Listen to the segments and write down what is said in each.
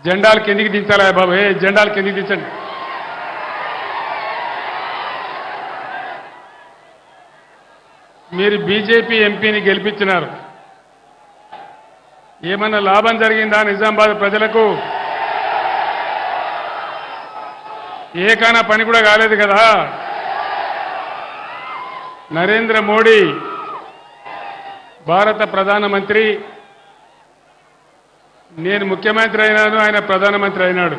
జెండాలు కిందికి దించాలా బాబు? జెండాలు కిందికి దించండి. మీరు బీజేపీ ఎంపీని గెలిపించినారు. ఏమన్నా లాభం జరిగిందా నిజామాబాద్ ప్రజలకు? ఏకైనా పని కూడా కాలేదు కదా. నరేంద్ర మోడీ భారత ప్రధానమంత్రి, నేను ముఖ్యమంత్రి అయినాను, ఆయన ప్రధానమంత్రి అయినాడు.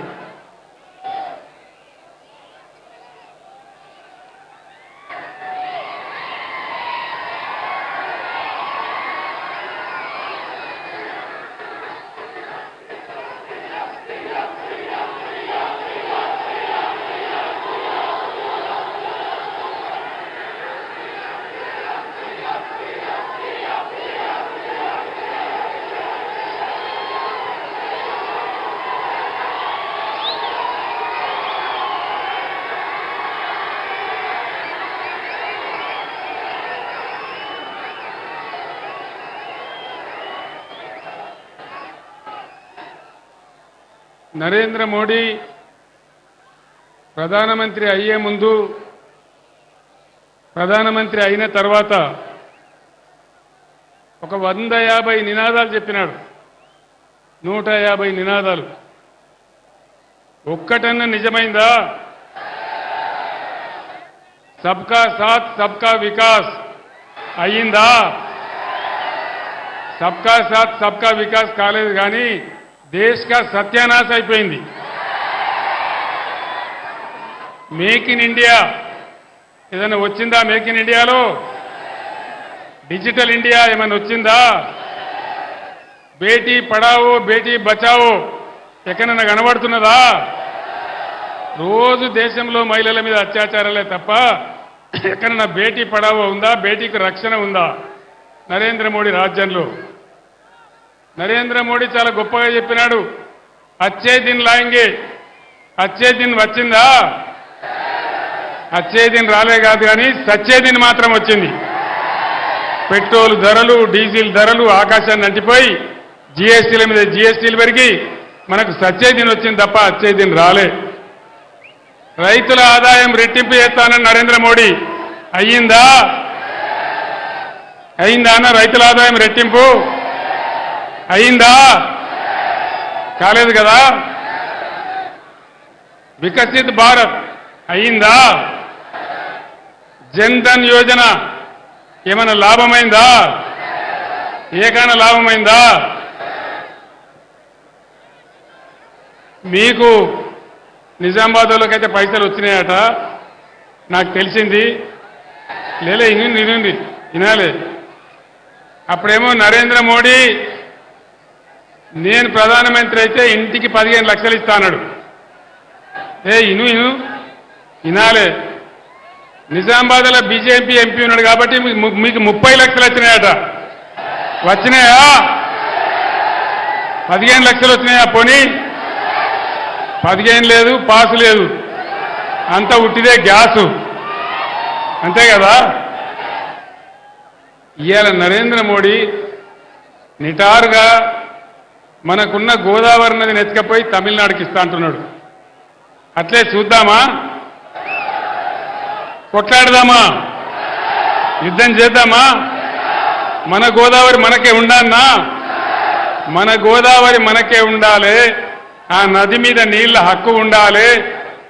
నరేంద్ర మోడీ ప్రధానమంత్రి అయ్యే ముందు, ప్రధానమంత్రి అయిన తర్వాత ఒక 150 నినాదాలు చెప్పినాడు. 150 నినాదాలు. ఒక్కటన్నా నిజమైందా? సబ్కా సాత్ సబ్కా వికాస్ అయ్యిందా? సబ్కా సాత్ సబ్కా వికాస్ కాలేదు, కానీ దేశ్ కా సత్యానాశ అయిపోయింది. మేక్ ఇన్ ఇండియా ఏదైనా వచ్చిందా? మేక్ ఇన్ ఇండియాలో డిజిటల్ ఇండియా ఏమైనా వచ్చిందా? బేటీ పడావో బేటీ బచావో ఎక్కడైనా కనబడుతున్నదా? రోజు దేశంలో మహిళల మీద అత్యాచారాలే తప్ప ఎక్కడైనా బేటీ పడావో ఉందా? బేటీకి రక్షణ ఉందా నరేంద్ర మోడీ రాజ్యంలో? నరేంద్ర మోడీ చాలా గొప్పగా చెప్పినాడు, అచ్చే దిన్ లాయింగే. అచ్చే దిన్ వచ్చిందా? అచ్చే దిన్ రాలే కాదు, కానీ సచ్చే దిన్ మాత్రం వచ్చింది. పెట్రోల్ ధరలు, డీజిల్ ధరలు ఆకాశాన్ని అంటిపోయి జీఎస్టీల మీద జీఎస్టీలు పెరిగి మనకు సచ్చే దిన్ వచ్చింది తప్ప అచ్చే దిన్ రాలే. రైతుల ఆదాయం రెట్టింపు చేస్తానని నరేంద్ర మోడీ అయ్యిందా? అయిందా అన్న? రైతుల ఆదాయం రెట్టింపు అయిందా? కాలేదు కదా. వికసిత్ భారత్ అయిందా? జన్ ధన్ యోజన ఏమైనా లాభమైందా? ఏకైనా లాభమైందా? మీకు నిజామాబాద్లోకైతే పైసలు వచ్చినాయట నాకు తెలిసింది. లేలే ఇనుండి వినాలే. అప్పుడేమో నరేంద్ర మోడీ నేను ప్రధానమంత్రి అయితే ఇంటికి 15 లక్షలు ఇస్తాడు. వినాలే. నిజామాబాద్లో బీజేపీ ఎంపీ ఉన్నాడు కాబట్టి మీకు 30 లక్షలు వచ్చినాయట. వచ్చినాయా? 15 లక్షలు వచ్చినాయా? పోనీ 15 లేదు, పాసు లేదు, అంతా ఉట్టిదే గ్యాసు, అంతే కదా. ఇవాళ నరేంద్ర మోడీ నిటారుగా మనకున్న గోదావరి నదిని ఎత్తుకపోయి తమిళనాడుకి ఇస్తా అంటున్నాడు. అట్లే చూద్దామా? కొట్లాడదామా? యుద్ధం చేద్దామా? మన గోదావరి మనకే ఉండాలన్నా? మన గోదావరి మనకే ఉండాలి. ఆ నది మీద నీళ్ల హక్కు ఉండాలి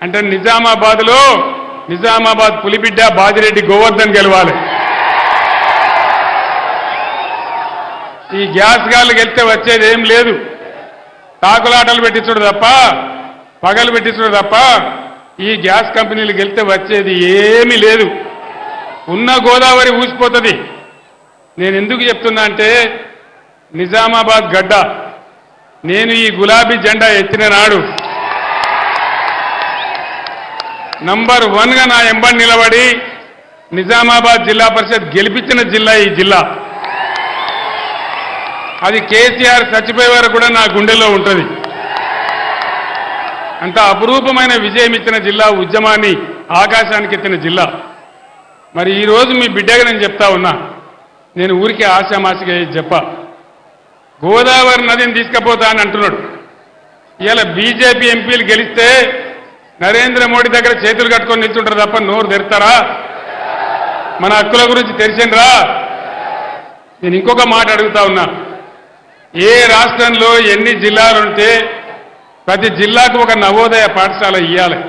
అంటే నిజామాబాద్లో నిజామాబాద్ పులిబిడ్డ బాజిరెడ్డి గోవర్ధన్ గెలవాలి. ఈ గ్యాస్ గాళ్ళు గెలిస్తే వచ్చేది ఏం లేదు. తాకులాటలు పెట్టించడు తప్ప, పగలు పెట్టించడు తప్ప ఈ గ్యాస్ కంపెనీలు గెలిస్తే వచ్చేది ఏమీ లేదు. ఉన్న గోదావరి ఊసిపోతుంది. నేను ఎందుకు చెప్తున్నా అంటే నిజామాబాద్ గడ్డ, నేను ఈ గులాబీ జెండా ఎత్తిన నాడు నంబర్ 1గా నా ఎంబడి నిలబడి నిజామాబాద్ జిల్లా పరిషత్ గెలిపించిన జిల్లా ఈ జిల్లా. అది కేసీఆర్ చచ్చిపోయే వరకు కూడా నా గుండెల్లో ఉంటుంది. అంత అపురూపమైన విజయం ఇచ్చిన జిల్లా, ఉద్యమాన్ని ఆకాశానికి ఎత్తిన జిల్లా. మరి ఈరోజు మీ బిడ్డగా నేను చెప్తా ఉన్నా, నేను ఊరికే ఆశామాసిగా చెప్ప, గోదావరి నదిని తీసుకుపోతా అని అంటున్నాడు. ఇలా బీజేపీ ఎంపీలు గెలిస్తే నరేంద్ర మోడీ దగ్గర చేతులు కట్టుకొని నిల్చుంటారు తప్ప నోరు తెరుతారా? మన హక్కుల గురించి తెలిసిండ్రా? నేను ఇంకొక మాట అడుగుతా ఉన్నా. ఏ రాష్ట్రంలో ఎన్ని జిల్లాలుంటే ప్రతి జిల్లాకు ఒక నవోదయ పాఠశాల ఇవ్వాలి.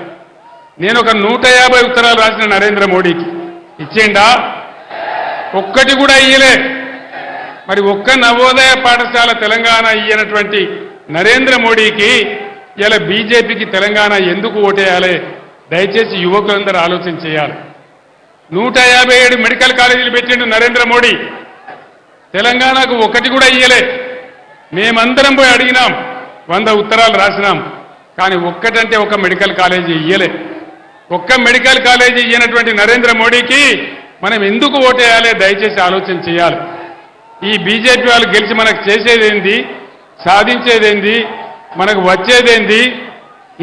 నేను ఒక 150 ఉత్తరాలు రాసిన నరేంద్ర మోడీకి ఇచ్చేండా? ఒక్కటి కూడా ఇయ్యలే. మరి ఒక్క నవోదయ పాఠశాల తెలంగాణ ఇయ్యనటువంటి నరేంద్ర మోడీకి ఇలా బీజేపీకి తెలంగాణ ఎందుకు ఓటేయాలి? దయచేసి యువకులందరూ ఆలోచన చేయాలి. 157 మెడికల్ కాలేజీలు పెట్టిండు నరేంద్ర మోడీ. తెలంగాణకు ఒకటి కూడా ఇయ్యలే. మేమందరం పోయి అడిగినాం, 100 ఉత్తరాలు రాసినాం. కానీ ఒక్కటంటే ఒక మెడికల్ కాలేజీ ఇయ్యలే. ఒక్క మెడికల్ కాలేజీ ఇయ్యనటువంటి నరేంద్ర మోడీకి మనం ఎందుకు ఓటేయాలి? దయచేసి ఆలోచన చేయాలి. ఈ బీజేపీ వాళ్ళు గెలిచి మనకు చేసేదేంది, సాధించేదేంది, మనకు వచ్చేదేంది,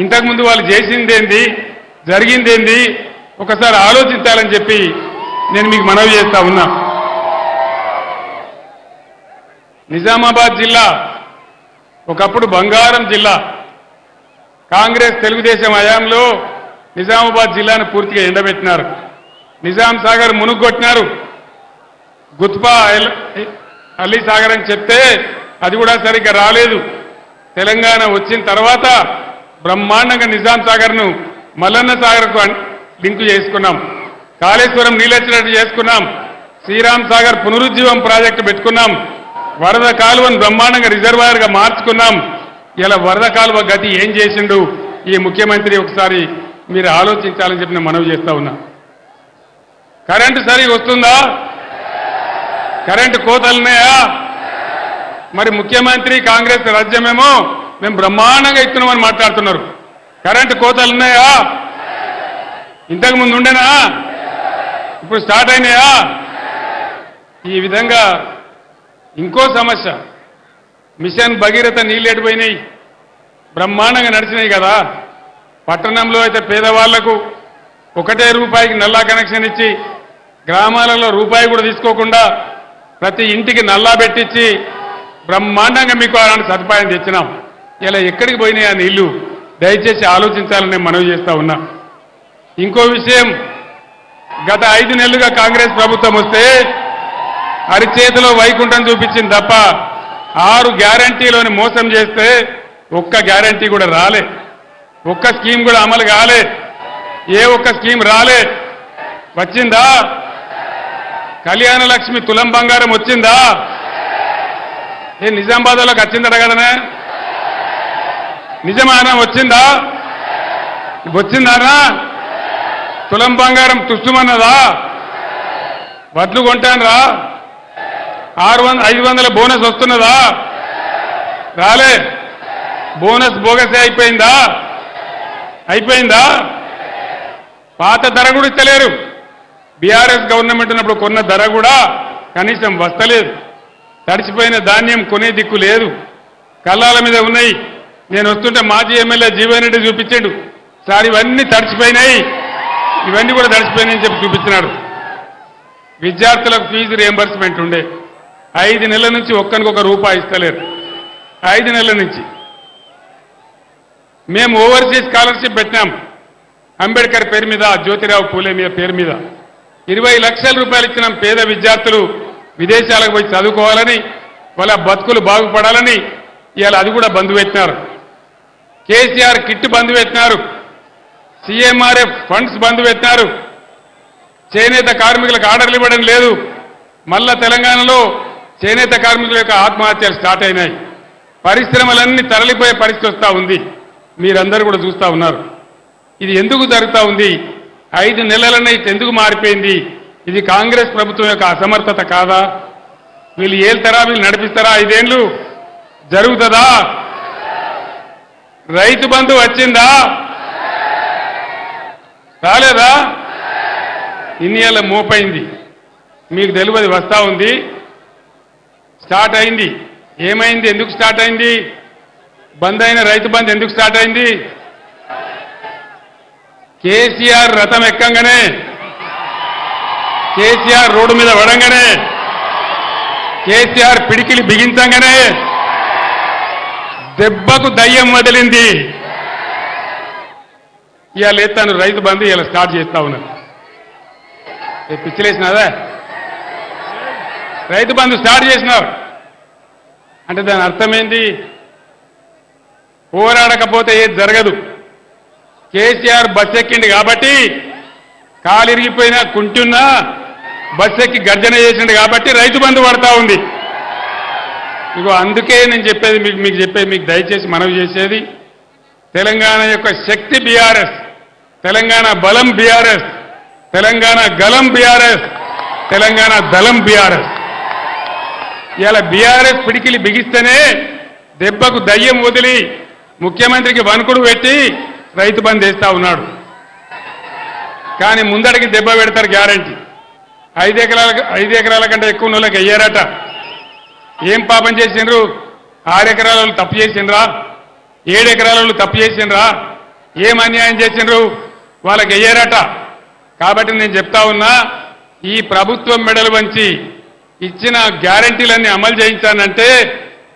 ఇంతకుముందు వాళ్ళు చేసిందేంది, జరిగిందేంది ఒకసారి ఆలోచించాలని చెప్పి నేను మీకు మనవి చేస్తా ఉన్నా. నిజామాబాద్ జిల్లా ఒకప్పుడు బంగారం జిల్లా. కాంగ్రెస్ తెలుగుదేశం హయాంలో నిజామాబాద్ జిల్లాను పూర్తిగా ఎండబెట్టినారు. నిజాం సాగర్ మునుగొట్టినారు. గుత్పా అలీ సాగర్ అని చెప్తే అది కూడా సరిగ్గా రాలేదు. తెలంగాణ వచ్చిన తర్వాత బ్రహ్మాండంగా నిజాం సాగర్ను మల్లన్న సాగర్కు లింకు చేసుకున్నాం. కాళేశ్వరం నీళ్ళొచ్చినట్టు చేసుకున్నాం. శ్రీరామ్ సాగర్ పునరుజ్జీవం ప్రాజెక్టు పెట్టుకున్నాం. వరద కాలువను బ్రహ్మాండంగా రిజర్వాయర్గా మార్చుకున్నాం. ఇలా వరద కాలువ గతి ఏం చేసిండు ఈ ముఖ్యమంత్రి ఒకసారి మీరు ఆలోచించాలని చెప్పి నేను మనవి చేస్తా ఉన్నా. కరెంటు సరిగా వస్తుందా? కరెంటు కోతలున్నాయా? మరి ముఖ్యమంత్రి కాంగ్రెస్ రాజ్యమేమో మేము బ్రహ్మాండంగా ఇస్తున్నామని మాట్లాడుతున్నారు. కరెంటు కోతలున్నాయా? ఇంతకు ముందు ఉండేనా? ఇప్పుడు స్టార్ట్ అయినాయా? ఈ విధంగా ఇంకో సమస్య, మిషన్ భగీరథ నీళ్ళు ఎడిపోయినాయి, బ్రహ్మాండంగా నడిచినాయి కదా. పట్టణంలో అయితే పేదవాళ్లకు ₹1 నల్లా కనెక్షన్ ఇచ్చి గ్రామాలలో రూపాయి కూడా తీసుకోకుండా ప్రతి ఇంటికి నల్లా పెట్టించి బ్రహ్మాండంగా మీకు అలాంటి సదుపాయం తెచ్చినాం. ఇలా ఎక్కడికి పోయినాయి ఆ నీళ్లు? దయచేసి ఆలోచించాలని మనవి చేస్తా ఉన్నా. ఇంకో విషయం, గత 5 నెలలుగా కాంగ్రెస్ ప్రభుత్వం వస్తే అరిచేతిలో వైకుంఠం చూపించింది తప్ప 6 గ్యారంటీలోని మోసం చేస్తే ఒక్క గ్యారంటీ కూడా రాలే. ఒక్క స్కీమ్ కూడా అమలు కాలే. ఏ ఒక్క స్కీమ్ రాలే. వచ్చిందా? కళ్యాణ లక్ష్మి తులం బంగారం వచ్చిందా? ఏ నిజామాబాద్లోకి వచ్చిందట కదనే? నిజమానా? వచ్చిందా? వచ్చిందానా? తులం బంగారం తుస్తుమన్నదా? వడ్లు కొంటానరా? 500 బోనస్ వస్తున్నదా? రాలే. బోనస్ బోగసే అయిపోయిందా? అయిపోయిందా? పాత ధర కూడా ఇస్తలేరు. బీఆర్ఎస్ గవర్నమెంట్ ఉన్నప్పుడు కొన్న ధర కూడా కనీసం వస్తలేదు. తడిచిపోయిన ధాన్యం కొనే దిక్కు లేదు. కళ్ళాల మీద ఉన్నాయి. నేను వస్తుంటే మాజీ ఎమ్మెల్యే జీవన్ రెడ్డి చూపించాడు, సార్ ఇవన్నీ తడిచిపోయినాయి, ఇవన్నీ కూడా తడిచిపోయినాయని చెప్పి చూపించినాడు. విద్యార్థులకు ఫీజు రియంబర్స్మెంట్ ఉండే 5 నెలల నుంచి ఒక్కనికొక రూపాయి ఇస్తలేరు. 5 నెలల నుంచి. మేము ఓవర్సీస్ స్కాలర్షిప్ పెట్టినాం. అంబేద్కర్ పేరు మీద, జ్యోతిరావు పూలే మీద పేరు మీద 20 లక్షల రూపాయలు ఇచ్చినాం. పేద విద్యార్థులు విదేశాలకు పోయి చదువుకోవాలని, వాళ్ళ బతుకులు బాగుపడాలని. ఇవాళ అది కూడా బంద్ పెట్టినారు. కేసీఆర్ కిట్ బంద్ పెట్టినారు. సీఎంఆర్ఎఫ్ ఫండ్స్ బంద్ పెట్టినారు. చేనేత కార్మికులకు ఆర్డర్లు ఇవ్వడం లేదు. మళ్ళా తెలంగాణలో చేనేత కార్మికుల యొక్క ఆత్మహత్యలు స్టార్ట్ అయినాయి. పరిశ్రమలన్నీ తరలిపోయే పరిస్థితి వస్తూ ఉంది. మీరందరూ కూడా చూస్తూ ఉన్నారు. ఇది ఎందుకు జరుగుతూ ఉంది? 5 నెలలనే ఎందుకు మారిపోయింది? ఇది కాంగ్రెస్ ప్రభుత్వం యొక్క అసమర్థత కాదా? వీళ్ళు ఏళ్తారా? వీళ్ళు నడిపిస్తారా? 5 ఏళ్ళు జరుగుతుందా? రైతు బంధు వచ్చిందా? రాలేదా? ఇన్ని ఏళ్ళ మోపైంది. మీకు తెలియదు, వస్తూ ఉంది. స్టార్ట్ అయింది. ఏమైంది? ఎందుకు స్టార్ట్ అయింది? బంద్ అయిన రైతు బంధు ఎందుకు స్టార్ట్ అయింది? కేసీఆర్ రథం ఎక్కంగానే, కేసీఆర్ రోడ్డు మీద పడంగానే, కేసీఆర్ పిడికిలి బిగించంగానే దెబ్బకు దయ్యం వదిలింది. ఇవాళ ఎత్తాను రైతు బంధు ఇలా స్టార్ట్ చేస్తా ఉన్నాను. పిచ్చిలేసినాదా? రైతు బంధు స్టార్ట్ చేసినావు అంటే దాని అర్థమైంది, పోరాడకపోతే ఏది జరగదు. కేసీఆర్ బస్ ఎక్కింది కాబట్టి కాలిరిగిపోయినా కుంటున్నా బస్ ఎక్కి గర్జన చేసిండు కాబట్టి రైతు బంధు పడతా ఉంది. ఇగో అందుకే నేను చెప్పేది మీకు దయచేసి మనవి చేసేది, తెలంగాణ యొక్క శక్తి బీఆర్ఎస్, తెలంగాణ బలం బీఆర్ఎస్, తెలంగాణ గలం బీఆర్ఎస్, తెలంగాణ దళం బీఆర్ఎస్. ఇలా బీఆర్ఎస్ పిడికిలి బిగిస్తేనే దెబ్బకు దయ్యం వదిలి ముఖ్యమంత్రికి వణుకుడు పెట్టి రైతు బంధు వేస్తా ఉన్నాడు. కానీ ముందడికి దెబ్బ పెడతారు గ్యారంటీ. 5 ఎకరాల కంటే ఎక్కువ వాళ్ళకి అయ్యారట. ఏం పాపం చేసిండ్రు? 6 ఎకరాల వాళ్ళు తప్పు చేసిండ్రా? 7 ఎకరాల వాళ్ళు తప్పు చేసిండ్రా? ఏం అన్యాయం చేసిండ్రు? వాళ్ళకి అయ్యారట. కాబట్టి నేను చెప్తా ఉన్నా, ఈ ప్రభుత్వం మెడలు వంచి ఇచ్చిన గ్యారంటీలన్నీ అమలు చేయించానంటే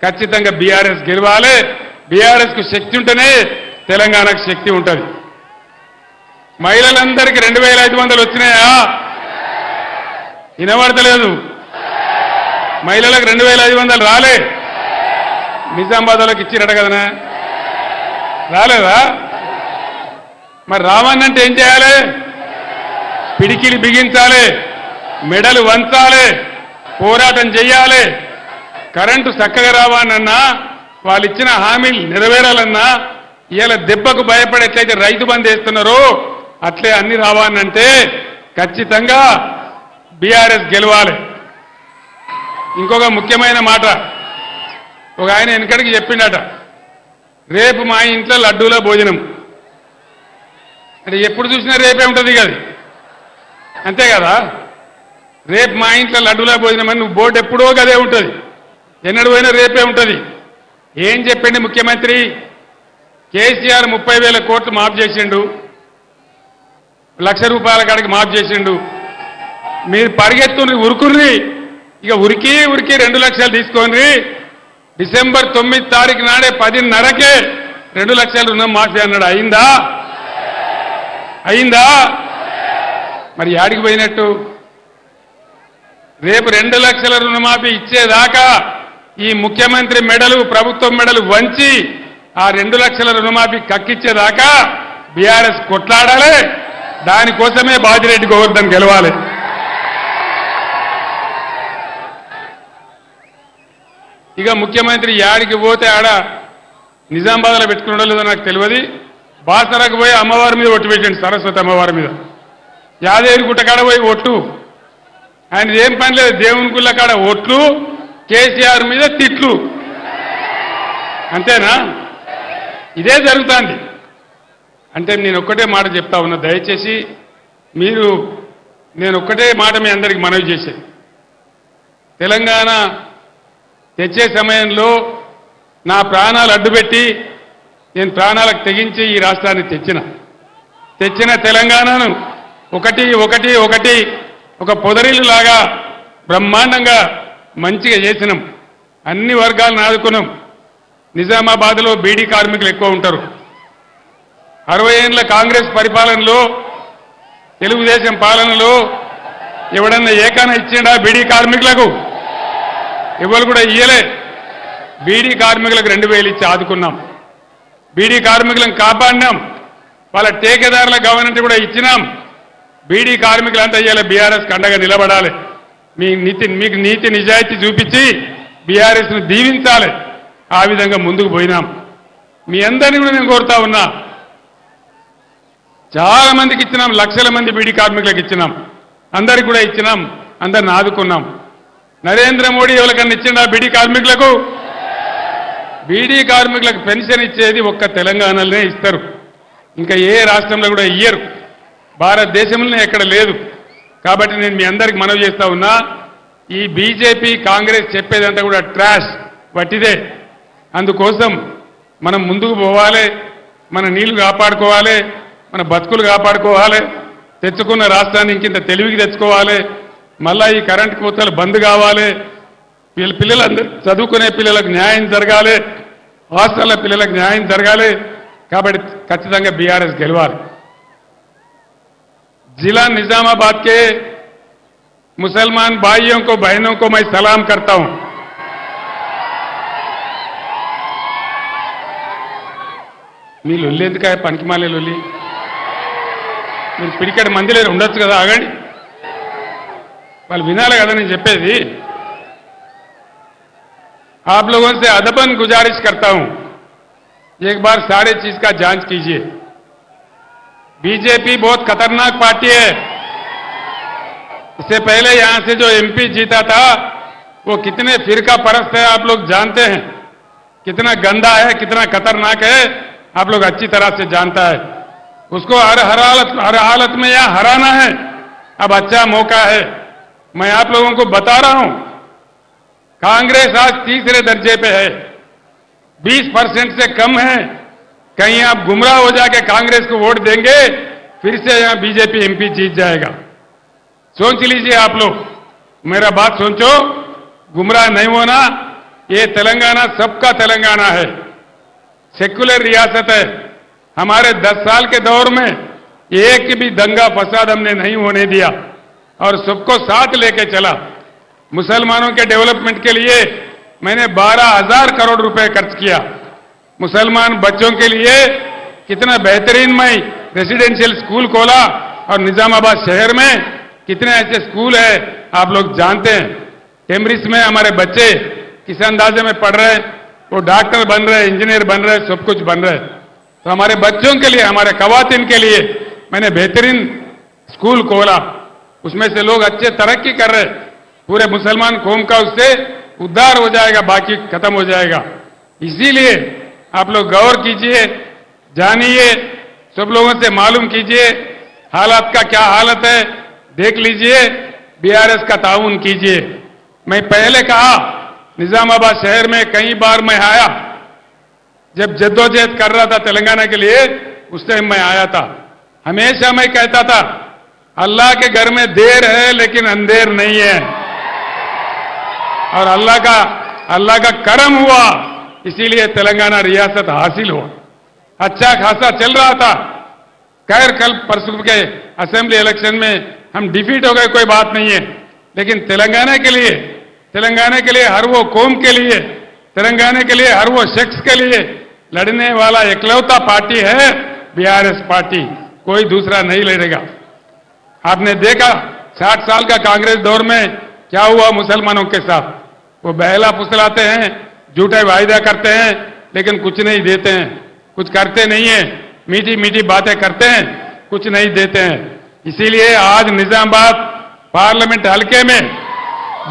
ఖచ్చితంగా బీఆర్ఎస్ గెలవాలి. బీఆర్ఎస్ కు శక్తి ఉంటేనే తెలంగాణకు శక్తి ఉంటుంది. మహిళలందరికీ 2500 వచ్చినాయా? వినబడతలేదు. మహిళలకు 2500 రాలే. నిజామాబాద్ వాళ్ళకి ఇచ్చిరట కదనా? రాలేదా? మరి రావన్నంటే ఏం చేయాలి? పిడికిలి బిగించాలి, మెడలు వంచాలి, పోరాటం చెయ్యాలి. కరెంటు చక్కగా రావాలన్నా, వాళ్ళు ఇచ్చిన హామీలు నెరవేరాలన్నా, ఇవాళ దెబ్బకు భయపడి ఎట్లయితే రైతు బంధు వేస్తున్నారో అట్లే అన్ని రావాలంటే ఖచ్చితంగా బీఆర్ఎస్ గెలవాలి. ఇంకొక ముఖ్యమైన మాట, ఒక ఆయన వెనకడికి చెప్పిండట, రేపు మా ఇంట్లో లడ్డూల భోజనం అంటే ఎప్పుడు చూసినా రేపే ఉంటుంది కదా, అంతే కదా? రేపు మా ఇంట్లో లడ్డూల భోజనం అని నువ్వు బోర్డు ఎప్పుడో గదే ఉంటుంది, ఎన్నడు పోయినా రేపే ఉంటుంది. ఏం చెప్పిండి ముఖ్యమంత్రి? కేసీఆర్ 30,000 కోట్లు మాఫ్ చేసిండు, ₹1,00,000 కాడికి మాఫ్ చేసిండు. మీరు పరిగెత్తుని ఉరుకుర్రి, ఇక ఉరికి 2 లక్షలు తీసుకోండి. డిసెంబర్ 9 తారీఖు నాడే 10:30కే 2 లక్షల రుణం మాఫీ అన్నాడు. అయిందా? మరి యాడికి పోయినట్టు? రేపు 2 లక్షల రుణమాఫీ ఇచ్చేదాకా ఈ ముఖ్యమంత్రి మెడలు, ప్రభుత్వం మెడలు వంచి ఆ 2 లక్షల రుణమాఫీ కక్కిచ్చేదాకా బీఆర్ఎస్ కొట్లాడాలి. దానికోసమే బాజిరెడ్డి గోవర్ధన్ గెలవాలి. ఇక ముఖ్యమంత్రి యాడికి పోతే ఆడ నిజామాబాద్లో పెట్టుకున్నాడో లేదో నాకు తెలియదు. బాసరకు పోయి అమ్మవారి మీద ఒట్టు పెట్టండి, సరస్వతి అమ్మవారి మీద. యాదేవి గుట్ట కాడ పోయి ఒట్టు. ఆయన ఏం పని లేదు, దేవుని గుళ్ళ కాడ ఒట్లు, కేసీఆర్ మీద తిట్లు, అంతేనా? ఇదే జరుగుతుంది. అంటే నేను ఒక్కటే మాట చెప్తా ఉన్నా, దయచేసి నేను ఒక్కటే మాట మీ అందరికి మనవి చేసేది, తెలంగాణ తెచ్చే సమయంలో నా ప్రాణాలు అడ్డుపెట్టి నేను ప్రాణాలకు తెగించి ఈ రాష్ట్రాన్ని తెచ్చిన తెలంగాణను ఒకటి ఒక పొదరిల్లులాగా బ్రహ్మాండంగా మంచిగా చేసినాం. అన్ని వర్గాలను ఆదుకున్నాం. నిజామాబాద్లో బీడీ కార్మికులు ఎక్కువ ఉంటారు. 60 ఏళ్ల కాంగ్రెస్ పరిపాలనలో, తెలుగుదేశం పాలనలో ఎవడన్నా ఏకాన ఇచ్చిండా బీడీ కార్మికులకు? ఎవరు కూడా ఇయ్యలే. బీడీ కార్మికులకు 2,000 ఇచ్చి ఆదుకున్నాం. బీడీ కార్మికులను కాపాడినాం. వాళ్ళ టేకేదారుల గవర్నమెంట్ కూడా ఇచ్చినాం. బీడీ కార్మికులంతా ఇయ్యాలి బీఆర్ఎస్ కండగా నిలబడాలి. మీకు నీతి నిజాయితీ చూపించి బీఆర్ఎస్ను దీవించాలి. ఆ విధంగా ముందుకు పోయినాం. మీ అందరినీ కూడా నేను కోరుతా ఉన్నా, చాలా మందికి ఇచ్చినాం, లక్షల మంది బీడీ కార్మికులకు ఇచ్చినాం, అందరికి కూడా ఇచ్చినాం, అందరిని ఆదుకున్నాం. నరేంద్ర మోడీ ఎవరికన్నా ఇచ్చిండా బీడీ కార్మికులకు? బీడీ కార్మికులకు పెన్షన్ ఇచ్చేది ఒక్క తెలంగాణలోనే ఇస్తారు, ఇంకా ఏ రాష్ట్రంలో కూడా ఇయ్యరు. భారతదేశంలోనే ఎక్కడ లేదు. కాబట్టి నేను మీ అందరికి మనవి చేస్తా ఉన్నా, ఈ బీజేపీ కాంగ్రెస్ చెప్పేదంతా కూడా ట్రాష్, వట్టిదే. అందుకోసం మనం ముందుకు పోవాలి, మన నీళ్లు కాపాడుకోవాలి, మన బతుకులు కాపాడుకోవాలి, తెచ్చుకున్న రాష్ట్రాన్ని ఇంకింత తెలివికి తెచ్చుకోవాలి. మళ్ళా ఈ కరెంటు కోతలు బంద్ కావాలి, పిల్లలందరూ చదువుకునే పిల్లలకు న్యాయం జరగాలి. హాస్టల్ల పిల్లలకు న్యాయం జరగాలి కాబట్టి ఖచ్చితంగా బీఆర్ఎస్ గెలవాలి। जिला निजामाबाद के मुसलमान भाइयों को बहनों को मैं सलाम करता हूं। మీ లొల్లి ఎందుకు పనికిమాలే లొల్లి? మీరు పిడికెడు మంది లేరు ఉండొచ్చు కదా, ఆగండి, వాళ్ళు వినాలి కదా నేను చెప్పేది। आप लोगों से अदबन गुजारिश करता हूं, एक बार सारे चीज का जांच कीजिए। बीजेपी बहुत खतरनाक पार्टी है। इससे पहले यहां से जो एमपी जीता था वो कितने फिरका परस्त है आप लोग जानते हैं, कितना गंदा है, कितना खतरनाक है आप लोग अच्छी तरह से जानता है। उसको हर हालत में यहां हराना है। अब अच्छा मौका है। मैं आप लोगों को बता रहा हूं, कांग्रेस आज तीसरे दर्जे पे है, 20% से कम है। कहीं आप गुमराह हो जाके कांग्रेस को वोट देंगे, फिर से यहां बीजेपी एमपी जीत जाएगा। सोच लीजिए आप लोग, मेरा बात सोचो, गुमराह नहीं होना। ये तेलंगाना सबका तेलंगाना है, सेक्युलर रियासत है। हमारे 10 साल के दौर में एक भी दंगा फसाद हमने नहीं होने दिया और सबको साथ लेके चला। मुसलमानों के डेवलपमेंट के लिए मैंने 12,000 करोड़ रुपए खर्च किया। मुसलमान बच्चों के लिए कितना बेहतरीन मैं रेसिडेंशियल स्कूल खोला और निजामाबाद शहर में कितने ऐसे स्कूल है आप लोग जानते हैं। कैम्ब्रिज में हमारे बच्चे किस अंदाजे में पढ़ रहे हैं, वो डॉक्टर बन रहे, इंजीनियर बन रहे, सब कुछ बन रहे। तो हमारे बच्चों के लिए, हमारे खवातीन के लिए मैंने बेहतरीन स्कूल खोला, उसमें से लोग अच्छे तरक्की कर रहे। पूरे मुसलमान कौम का उससे उद्धार हो जाएगा, बाकी खत्म हो जाएगा। इसीलिए आप लोग गौर कीजिए, जानिए, सब लोगों से मालूम कीजिए हालात का क्या हालत है, देख लीजिए, बीआरएस का ताउन कीजिए। मैं पहले कहा, निजामाबाद शहर में कई बार मैं आया, जब जद्दोजहद कर रहा था तेलंगाना के लिए, उस टाइम मैं आया था। हमेशा मैं कहता था, अल्लाह के घर में देर है लेकिन अंधेर नहीं है। और अल्लाह का करम हुआ, इसीलिए तेलंगाना रियासत हासिल हुआ। अच्छा खासा चल रहा था। खैर कल परसों के असेंबली इलेक्शन में हम डिफीट हो गए, कोई बात नहीं है, लेकिन तेलंगाना के लिए हर वो कौम के लिए, तेलंगाना के लिए हर वो शख्स के लिए लड़ने वाला इकलौता पार्टी है बीआरएस पार्टी, कोई दूसरा नहीं लड़ेगा। आपने देखा 60 साल का कांग्रेस दौर में क्या हुआ मुसलमानों के साथ। वो बहला फुसलाते हैं, झूठे वायदा करते हैं, लेकिन कुछ नहीं देते हैं, कुछ करते नहीं है, मीठी मीठी बातें करते हैं, कुछ नहीं देते हैं। इसीलिए आज निजामाबाद पार्लियामेंट हलके में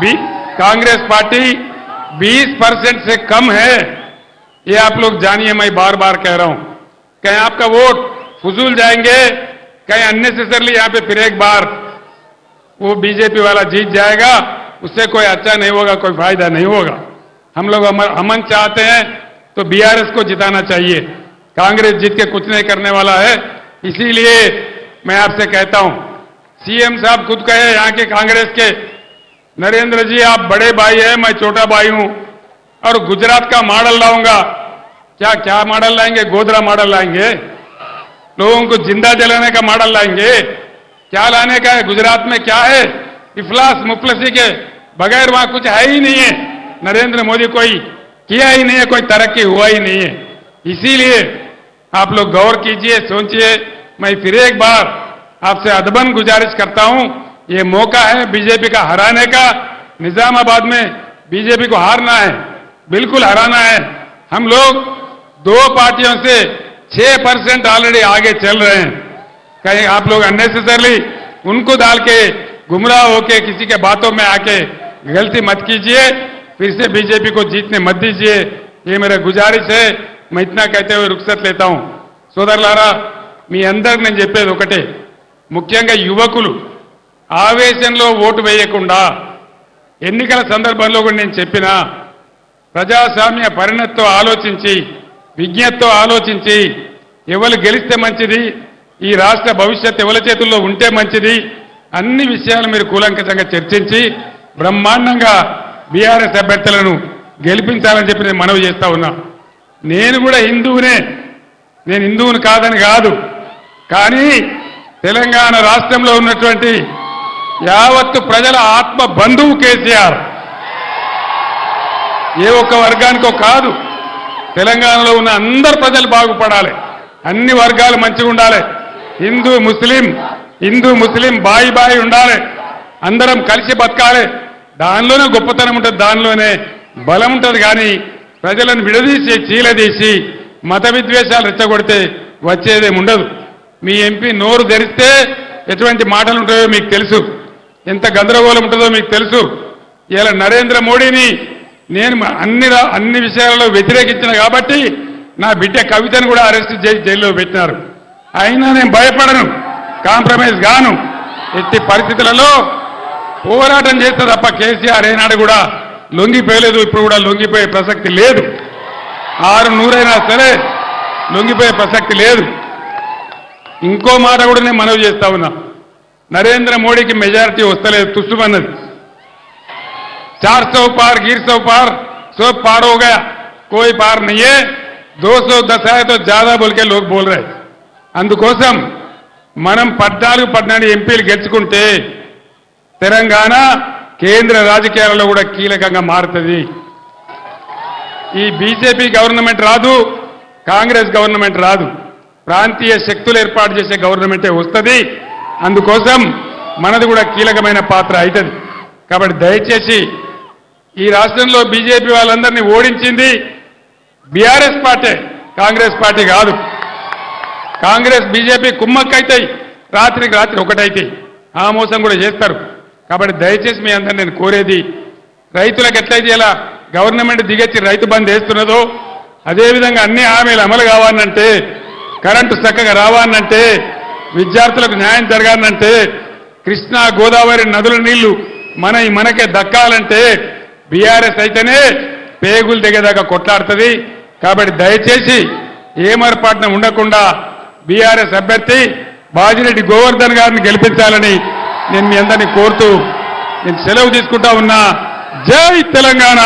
भी कांग्रेस पार्टी 20% से कम है। ये आप लोग जानिए, मैं बार बार कह रहा हूं। कहीं आपका वोट फजूल जाएंगे, कहीं अननेसेसरली यहां पे फिर एक बार वो बीजेपी वाला जीत जाएगा, उससे कोई अच्छा नहीं होगा, कोई फायदा नहीं होगा। हम लोग अमन चाहते हैं तो बीआरएस को जिताना चाहिए। कांग्रेस जीत के कुछ नहीं करने वाला है। इसीलिए मैं आपसे कहता हूं, सीएम साहब खुद कहे यहां के कांग्रेस के, नरेंद्र जी आप बड़े भाई हैं, मैं छोटा भाई हूं और गुजरात का मॉडल लाऊंगा। क्या क्या मॉडल लाएंगे? गोधरा मॉडल लाएंगे? लोगों को जिंदा जलाने का मॉडल लाएंगे? क्या लाने का है? गुजरात में क्या है? इफलास मुफलसी के बगैर वहां कुछ है ही नहीं है। नरेंद्र मोदी कोई किया ही नहीं है, कोई तरक्की हुआ ही नहीं है। इसीलिए आप लोग गौर कीजिए, सोचिए। मैं फिर एक बार आपसे अदबन गुजारिश करता हूं, ये मौका है बीजेपी का हराने का। निजामाबाद में बीजेपी को हारना है, बिल्कुल हराना है। हम लोग 2 पार्टियों से 6% ऑलरेडी आगे चल रहे हैं। कहीं आप लोग अननेसेसरली उनको डाल के गुमराह होके किसी के बातों में आके गलती मत कीजिए, फिर से बीजेपी को जीतने मत दीजिए। ये मेरा गुजारिश है। मैं इतना कहते हुए रुखसत लेता हूं। సోదరులారా, మీ అందరికి నేను చెప్పేది ఒకటే, ముఖ్యంగా యువకులు ఆవేశంలో ఓటు వేయకుండా, ఎన్నికల సందర్భంలో కూడా నేను చెప్పినా, ప్రజాస్వామ్య పరిణతితో ఆలోచించి, విజ్ఞతతో ఆలోచించి, ఎవరు గెలిస్తే మంచిది, ఈ రాష్ట్ర భవిష్యత్తు ఎవరి చేతుల్లో ఉంటే మంచిది, అన్ని విషయాలు మీరు కూలంకషంగా చర్చించి బ్రహ్మాండంగా బీఆర్ఎస్ అభ్యర్థులను గెలిపించాలని చెప్పి నేను మనవి చేస్తా ఉన్నా. నేను కూడా హిందువునే, నేను హిందువుని కాదని కాదు. కానీ తెలంగాణ రాష్ట్రంలో ఉన్నటువంటి యావత్తు ప్రజల ఆత్మ బంధువు కేసీఆర్. ఏ ఒక్క వర్గానికో కాదు, తెలంగాణలో ఉన్న అందరు ప్రజలు బాగుపడాలి, అన్ని వర్గాలు మంచిగా ఉండాలి. హిందూ ముస్లిం బాయి బాయి ఉండాలి, అందరం కలిసి బతకాలి. దానిలోనే గొప్పతనం ఉంటుంది, దానిలోనే బలం ఉంటుంది. కానీ ప్రజలను విడదీసి చీలదీసి మత విద్వేషాలు రెచ్చగొడితే వచ్చేదేం ఉండదు. మీ ఎంపీ నోరు ధరిస్తే ఎటువంటి మాటలు ఉంటాయో మీకు తెలుసు, ఎంత గందరగోళం ఉంటుందో మీకు తెలుసు. ఇలా నరేంద్ర మోడీని నేను అన్ని విషయాలలో వ్యతిరేకించిన కాబట్టి నా బిడ్డ కవితను కూడా అరెస్ట్ చేసి జైల్లో పెట్టినారు. అయినా నేను భయపడను, కాంప్రమైజ్ గాను. ఎట్టి పరిస్థితులలో పోరాటం చేస్తే తప్ప కేసీఆర్ ఏనాడు కూడా లొంగిపోయలేదు, ఇప్పుడు కూడా లొంగిపోయే ప్రసక్తి లేదు. 600 సరే లొంగిపోయే ప్రసక్తి లేదు. ఇంకో మాట కూడా నేను మనవి చేస్తా ఉన్నా, నరేంద్ర మోడీకి మెజారిటీ వస్తలేదు, తుస్సుమన్నది. 400 पार गिर 100 पार 100 पार हो गया, कोई पार नहीं है, 210 है तो ज्यादा बोल के लोग बोल रहे. అందుకోసం మనం 14 ఎంపీలు గెలుచుకుంటే తెలంగాణ కేంద్ర రాజకీయాలలో కూడా కీలకంగా మారుతుంది. ఈ బీజేపీ గవర్నమెంట్ రాదు, కాంగ్రెస్ గవర్నమెంట్ రాదు, ప్రాంతీయ శక్తులు ఏర్పాటు చేసే గవర్నమెంటే వస్తుంది. అందుకోసం మనది కూడా కీలకమైన పాత్ర అవుతుంది. కాబట్టి దయచేసి ఈ రాష్ట్రంలో బీజేపీ వాళ్ళందరినీ ఓడించింది బీఆర్ఎస్ పార్టీ, కాంగ్రెస్ పార్టీ కాదు. కాంగ్రెస్ బీజేపీ కుమ్మక్కైతాయి, రాత్రికి రాత్రి ఒకటైతాయి, ఆ మోసం కూడా చేస్తారు. కాబట్టి దయచేసి మీ అందరినీ నేను కోరేది, రైతులకు ఎట్లయితే ఇలా గవర్నమెంట్ దిగొచ్చి రైతు బంద్ వేస్తున్నదో అదేవిధంగా అన్ని హామీలు అమలు కావాలంటే, కరెంటు చక్కగా రావాలంటే, విద్యార్థులకు న్యాయం జరగాలంటే, కృష్ణా గోదావరి నదుల నీళ్లు మనకే దక్కాలంటే బీఆర్ఎస్ అయితేనే పేగులు దిగేదాకా కొట్లాడుతుంది. కాబట్టి దయచేసి ఏమరపాటున ఉండకుండా బీఆర్ఎస్ అభ్యర్థి బాజిరెడ్డి గోవర్ధన్ గారిని గెలిపించాలని నేను మీ అందరినీ కోరుతూ నేను సెలవు తీసుకుంటా ఉన్నా. జై తెలంగాణ.